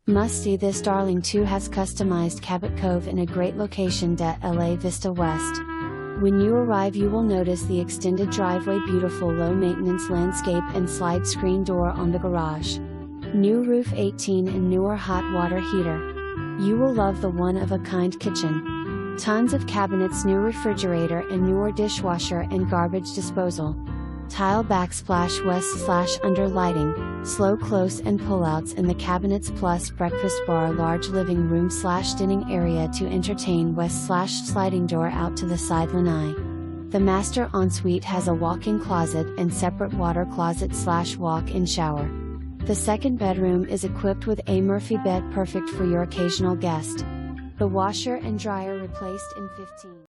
Must see this darling too has customized Cabot Cove in a great location at LA Vista West. When you arrive you will notice the extended driveway, beautiful low maintenance landscape and slide screen door on the garage. New roof 18 and newer hot water heater. You will love the one-of-a-kind kitchen. Tons of cabinets, new refrigerator and newer dishwasher and garbage disposal. Tile backsplash west/under lighting, slow close and pullouts in the cabinets plus breakfast bar, large living room/dining area to entertain west/sliding door out to the side lanai. The Master Ensuite has a walk-in closet and separate water closet/walk-in shower. The second bedroom is equipped with a Murphy bed, perfect for your occasional guest. The washer and dryer replaced in 15.